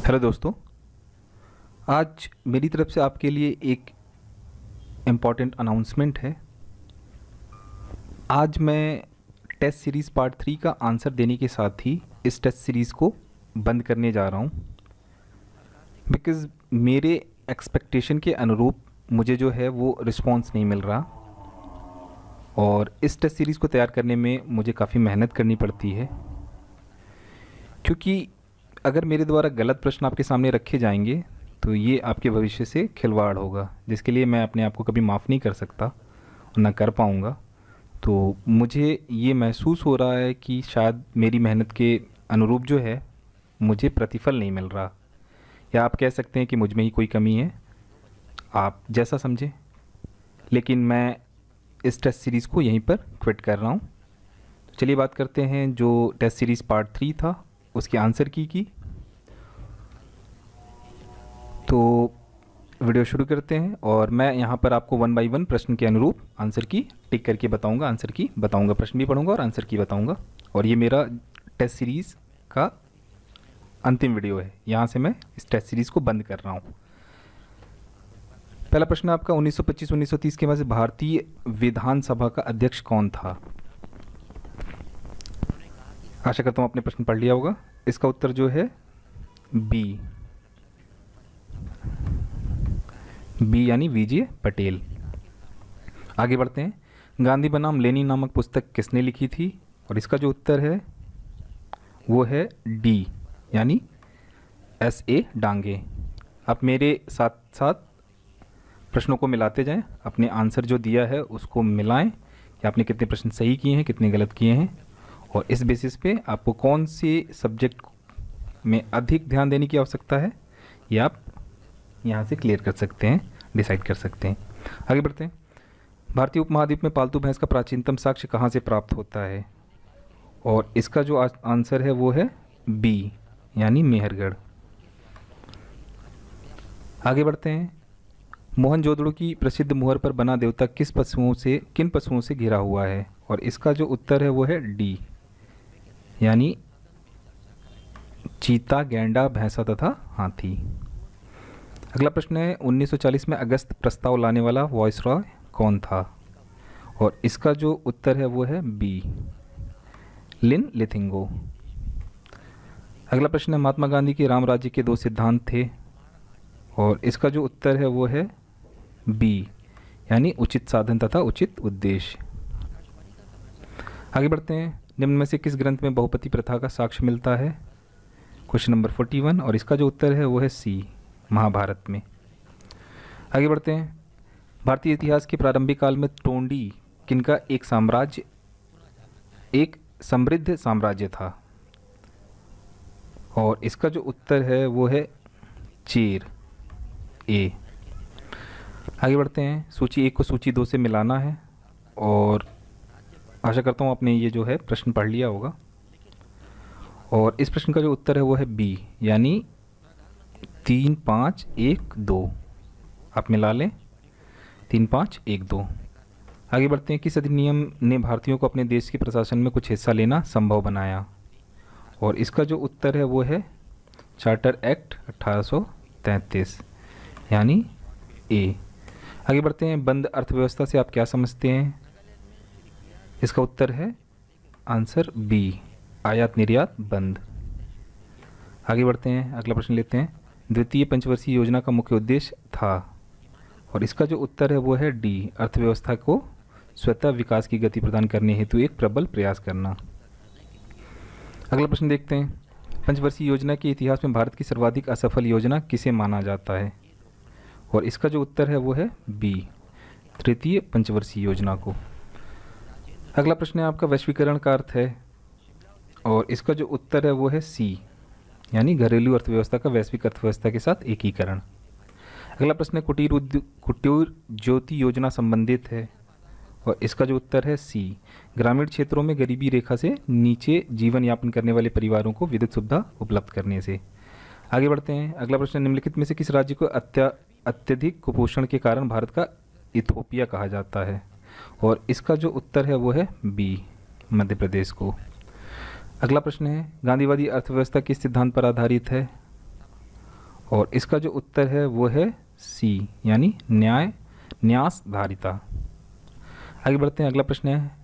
Hello दोस्तों। आज मेरी तरफ से आपके लिए एक इम्पॉर्टेंट अनाउंसमेंट है। आज मैं टेस्ट सीरीज़ पार्ट 3 का आंसर देने के साथ ही इस टेस्ट सीरीज़ को बंद करने जा रहा हूँ, बिकॉज़ मेरे एक्सपेक्टेशन के अनुरूप मुझे जो है वो रिस्पॉन्स नहीं मिल रहा और इस टेस्ट सीरीज़ को तैयार करने में मुझे काफ़ी मेहनत करनी पड़ती है, क्योंकि अगर मेरे द्वारा गलत प्रश्न आपके सामने रखे जाएंगे तो ये आपके भविष्य से खिलवाड़ होगा, जिसके लिए मैं अपने आप को कभी माफ़ नहीं कर सकता और ना कर पाऊँगा। तो मुझे ये महसूस हो रहा है कि शायद मेरी मेहनत के अनुरूप जो है मुझे प्रतिफल नहीं मिल रहा, या आप कह सकते हैं कि मुझ में ही कोई कमी है, आप जैसा समझें। लेकिन मैं इस टेस्ट सीरीज़ को यहीं पर क्विट कर रहा हूँ। तो चलिए बात करते हैं जो टेस्ट सीरीज़ पार्ट 3 था उसके आंसर की। तो वीडियो शुरू करते हैं और मैं यहाँ पर आपको 1 बाय 1 प्रश्न के अनुरूप आंसर की टिक करके बताऊँगा, आंसर की बताऊँगा, प्रश्न भी पढ़ूँगा और आंसर की बताऊँगा। और ये मेरा टेस्ट सीरीज़ का अंतिम वीडियो है, यहाँ से मैं इस टेस्ट सीरीज़ को बंद कर रहा हूँ। पहला प्रश्न आपका 1925-1930 के बाद भारतीय विधानसभा का अध्यक्ष कौन था? आशा करता हूँ आपने प्रश्न पढ़ लिया होगा। इसका उत्तर जो है बी यानी वीजे पटेल। आगे बढ़ते हैं। गांधी बनाम लेनिन नामक पुस्तक किसने लिखी थी? और इसका जो उत्तर है वो है डी यानी S.A. डांगे। आप मेरे साथ साथ प्रश्नों को मिलाते जाएं, अपने आंसर जो दिया है उसको मिलाएं कि आपने कितने प्रश्न सही किए हैं, कितने गलत किए हैं, और इस बेसिस पे आपको कौन से सब्जेक्ट में अधिक ध्यान देने की आवश्यकता है ये आप यहाँ से क्लियर कर सकते हैं, डिसाइड कर सकते हैं। आगे बढ़ते हैं। भारतीय उपमहाद्वीप में पालतू भैंस का प्राचीनतम साक्ष्य कहाँ से प्राप्त होता है? और इसका जो आंसर है वो है बी यानी मेहरगढ़। आगे बढ़ते हैं। मोहनजोदड़ो की प्रसिद्ध मुहर पर बना देवता किन पशुओं से घिरा हुआ है? और इसका जो उत्तर है वो है डी यानी चीता, गैंडा, भैंसा तथा हाथी। अगला प्रश्न है 1940 में अगस्त प्रस्ताव लाने वाला वॉइसरॉय कौन था? और इसका जो उत्तर है वो है बी लिन लिथिंगो। अगला प्रश्न है महात्मा गांधी के राम राज्य के 2 सिद्धांत थे, और इसका जो उत्तर है वो है बी यानी उचित साधन तथा उचित उद्देश्य। आगे बढ़ते हैं। निम्न में से किस ग्रंथ में बहुपति प्रथा का साक्ष्य मिलता है? क्वेश्चन नंबर 41, और इसका जो उत्तर है वो है सी महाभारत में। आगे बढ़ते हैं। भारतीय इतिहास के प्रारंभिक काल में टोंडी किनका एक समृद्ध साम्राज्य था? और इसका जो उत्तर है वो है चेर ए। आगे बढ़ते हैं। सूची 1 को सूची 2 से मिलाना है, और आशा करता हूँ आपने ये जो है प्रश्न पढ़ लिया होगा। और इस प्रश्न का जो उत्तर है वो है बी यानी 3, 5, 1, 2। आप मिला लें 3, 5, 1, 2। आगे बढ़ते हैं। किस अधिनियम ने भारतीयों को अपने देश के प्रशासन में कुछ हिस्सा लेना संभव बनाया? और इसका जो उत्तर है वो है चार्टर एक्ट 1833 यानी ए। आगे बढ़ते हैं। बंद अर्थव्यवस्था से आप क्या समझते हैं? इसका उत्तर है आंसर बी आयात निर्यात बंद। आगे बढ़ते हैं। अगला प्रश्न लेते हैं। द्वितीय पंचवर्षीय योजना का मुख्य उद्देश्य था? और इसका जो उत्तर है वो है डी अर्थव्यवस्था को स्वतः विकास की गति प्रदान करने हेतु एक प्रबल प्रयास करना। अगला प्रश्न देखते हैं। पंचवर्षीय योजना के इतिहास में भारत की सर्वाधिक असफल योजना किसे माना जाता है? और इसका जो उत्तर है वो है बी तृतीय पंचवर्षीय योजना को। अगला प्रश्न है आपका वैश्वीकरण का अर्थ है, और इसका जो उत्तर है वो है सी यानी घरेलू अर्थव्यवस्था का वैश्विक अर्थव्यवस्था के साथ एकीकरण। अगला प्रश्न है कुटीर ज्योति योजना संबंधित है, और इसका जो उत्तर है सी ग्रामीण क्षेत्रों में गरीबी रेखा से नीचे जीवन यापन करने वाले परिवारों को विद्युत सुविधा उपलब्ध करने से। आगे बढ़ते हैं। अगला प्रश्न निम्नलिखित में से किस राज्य को अत्यधिक कुपोषण के कारण भारत का इथोपिया कहा जाता है? और इसका जो उत्तर है वो है बी मध्य प्रदेश को। अगला प्रश्न है गांधीवादी अर्थव्यवस्था किस सिद्धांत पर आधारित है? और इसका जो उत्तर है वो है सी, यानी न्यास धारिता। आगे बढ़ते हैं, अगला प्रश्न है,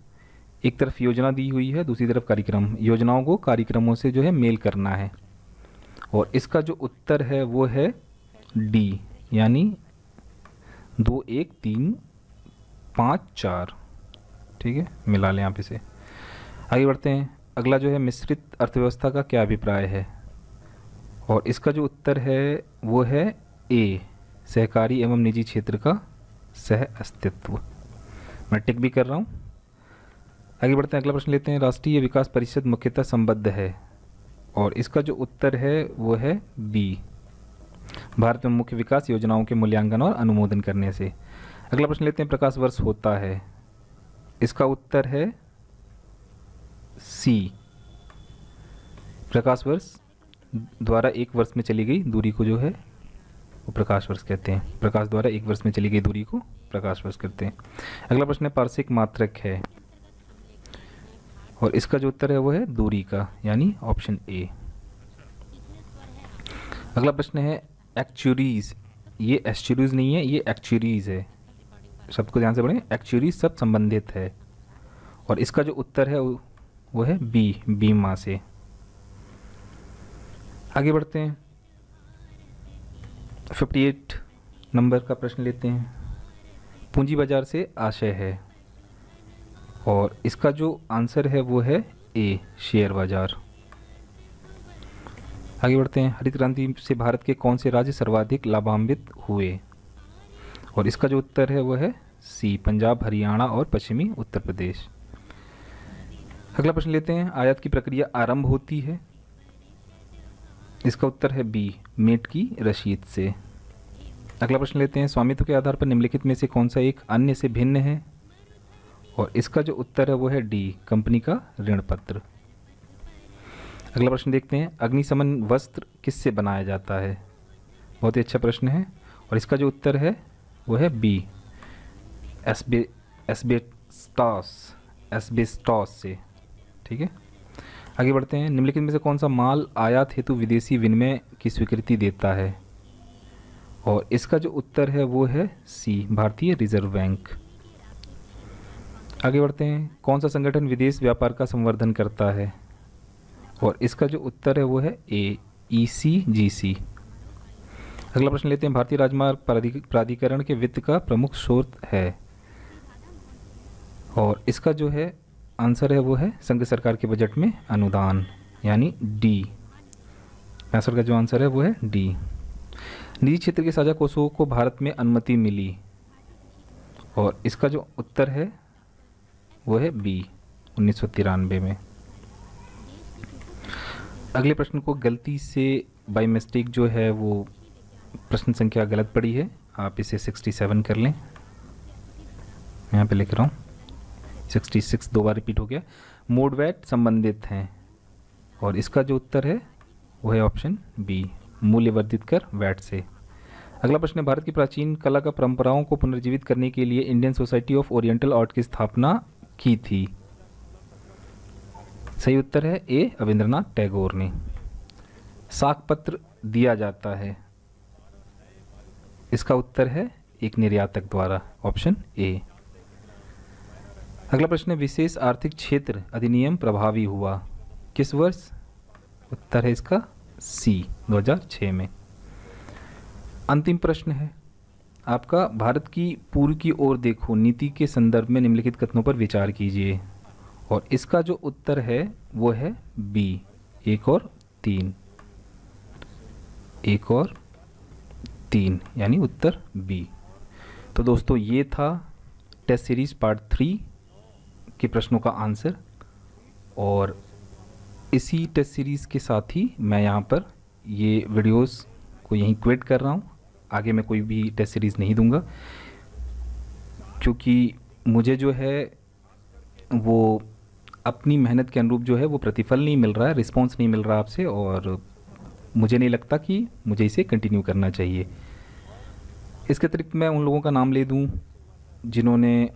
एक तरफ योजना दी हुई है, दूसरी तरफ कार्यक्रम, योजनाओं को कार्यक्रमों से जो है मेल करना है, और इसका जो उत्तर है वो है डी, यानी 2 1 3 5 4। ठीक है, मिला लें आप इसे। आगे बढ़ते हैं, अगला जो है, मिश्रित अर्थव्यवस्था का क्या अभिप्राय है, और इसका जो उत्तर है वो है ए, सहकारी एवं निजी क्षेत्र का सह अस्तित्व। मैं टिक भी कर रहा हूँ। आगे बढ़ते हैं, अगला प्रश्न लेते हैं, राष्ट्रीय विकास परिषद मुख्यतः संबद्ध है, और इसका जो उत्तर है वो है बी, भारत में मुख्य विकास योजनाओं के मूल्यांकन और अनुमोदन करने से। अगला प्रश्न लेते हैं, प्रकाश वर्ष होता है, इसका उत्तर है सी, प्रकाश वर्ष द्वारा एक वर्ष में चली गई दूरी को जो है वो प्रकाश वर्ष कहते हैं। प्रकाश द्वारा एक वर्ष में चली गई दूरी को प्रकाश वर्ष कहते हैं। अगला प्रश्न है, पार्श्विक मात्रक है, और इसका जो उत्तर है वो है दूरी का, यानी ऑप्शन ए। अगला प्रश्न है, एक्चुरीज, ये एस्चुरीज नहीं है, ये एक्चुरीज है, शब्द को ध्यान से पढ़ें, एक्चुरीज सब संबंधित है, और इसका जो उत्तर है वो है बी, बीमा से। आगे बढ़ते हैं, 58 नंबर का प्रश्न लेते हैं, पूंजी बाजार से आशय है, और इसका जो आंसर है वो है ए, शेयर बाजार। आगे बढ़ते हैं, हरित क्रांति से भारत के कौन से राज्य सर्वाधिक लाभान्वित हुए, और इसका जो उत्तर है वो है सी, पंजाब, हरियाणा और पश्चिमी उत्तर प्रदेश। अगला प्रश्न लेते हैं, आयात की प्रक्रिया आरंभ होती है, इसका उत्तर है बी, मेट की रसीद से। अगला प्रश्न लेते हैं, स्वामित्व के आधार पर निम्नलिखित में से कौन सा एक अन्य से भिन्न है, और इसका जो उत्तर है वो है डी, कंपनी का ऋण पत्र। अगला प्रश्न देखते हैं, अग्निशमन वस्त्र किससे बनाया जाता है, बहुत ही अच्छा प्रश्न है, और इसका जो उत्तर है वो है बी, एस्बेस्टॉस से। ठीक है, आगे बढ़ते हैं, निम्नलिखित में से कौन सा माल आयात हेतु विदेशी विनिमय की स्वीकृति देता है, और इसका जो उत्तर है वो है सी, भारतीय रिजर्व बैंक। आगे बढ़ते हैं, कौन सा संगठन विदेश व्यापार का संवर्धन करता है, और इसका जो उत्तर है वो है ए, ECGC। अगला प्रश्न लेते हैं, भारतीय राजमार्ग प्राधिकरण के वित्त का प्रमुख स्रोत है, और इसका जो है आंसर है वो है संघ सरकार के बजट में अनुदान, यानी डी, आंसर का जो आंसर है वो है डी। निजी क्षेत्र के साझा कोषों को भारत में अनुमति मिली, और इसका जो उत्तर है वो है बी, 1993 में। अगले प्रश्न को गलती से बाय मिस्टेक जो है वो प्रश्न संख्या गलत पड़ी है, आप इसे 67 कर लें, मैं यहाँ पे लिख रहा हूँ 66, 2 बार रिपीट हो गया। मोड वैट संबंधित हैं, और इसका जो उत्तर है वो है ऑप्शन बी, मूल्य वर्धित कर वैट से। अगला प्रश्न है, भारत की प्राचीन कला का परंपराओं को पुनर्जीवित करने के लिए Indian society of oriental art की स्थापना की थी, सही उत्तर है ए, रविंद्रनाथ टैगोर ने। साख पत्र दिया जाता है, इसका उत्तर है एक निर्यातक द्वारा, ऑप्शन ए। अगला प्रश्न है, विशेष आर्थिक क्षेत्र अधिनियम प्रभावी हुआ किस वर्ष, उत्तर है इसका सी, 2006 में। अंतिम प्रश्न है आपका, भारत की पूर्व की ओर देखो नीति के संदर्भ में निम्नलिखित कथनों पर विचार कीजिए, और इसका जो उत्तर है वो है बी, 1 और 3, 1 और 3, यानी उत्तर बी। तो दोस्तों ये था टेस्ट सीरीज पार्ट 3 के प्रश्नों का आंसर, और इसी टेस्ट सीरीज़ के साथ ही मैं यहाँ पर ये वीडियोस को यहीं क्विट कर रहा हूँ। आगे मैं कोई भी टेस्ट सीरीज़ नहीं दूंगा, क्योंकि मुझे जो है वो अपनी मेहनत के अनुरूप जो है वो प्रतिफल नहीं मिल रहा है, रिस्पांस नहीं मिल रहा आपसे, और मुझे नहीं लगता कि मुझे इसे कंटिन्यू करना चाहिए। इसके अतिरिक्त मैं उन लोगों का नाम ले दूं जिन्होंने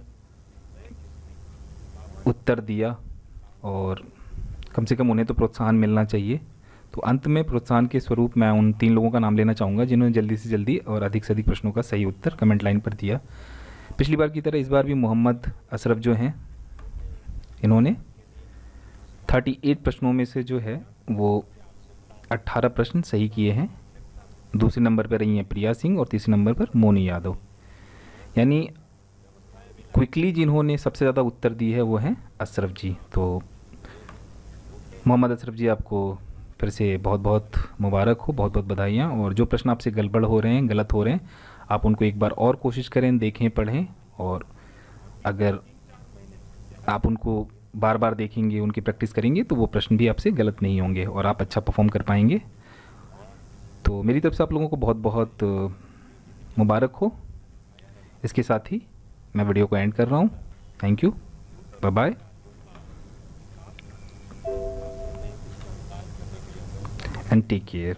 उत्तर दिया, और कम से कम उन्हें तो प्रोत्साहन मिलना चाहिए। तो अंत में प्रोत्साहन के स्वरूप मैं उन 3 लोगों का नाम लेना चाहूँगा जिन्होंने जल्दी से जल्दी और अधिक से अधिक प्रश्नों का सही उत्तर कमेंट लाइन पर दिया। पिछली बार की तरह इस बार भी मोहम्मद अशरफ जो हैं, इन्होंने 38 प्रश्नों में से जो है वो 18 प्रश्न सही किए हैं। दूसरे नंबर पर रही हैं प्रिया सिंह और तीसरे नंबर पर मोनी यादव। यानी क्विकली जिन्होंने सबसे ज़्यादा उत्तर दिए है वो हैं अशरफ जी। तो मोहम्मद अशरफ जी, आपको फिर से बहुत बहुत मुबारक हो, बहुत बहुत बधाइयाँ। और जो प्रश्न आपसे गड़बड़ हो रहे हैं, गलत हो रहे हैं, आप उनको एक बार और कोशिश करें, देखें, पढ़ें। और अगर आप उनको बार बार देखेंगे, उनकी प्रैक्टिस करेंगे, तो वो प्रश्न भी आपसे गलत नहीं होंगे और आप अच्छा परफॉर्म कर पाएंगे। तो मेरी तरफ से आप लोगों को बहुत बहुत मुबारक हो। इसके साथ ही मैं वीडियो को एंड कर रहा हूँ। Thank you, bye bye and take care.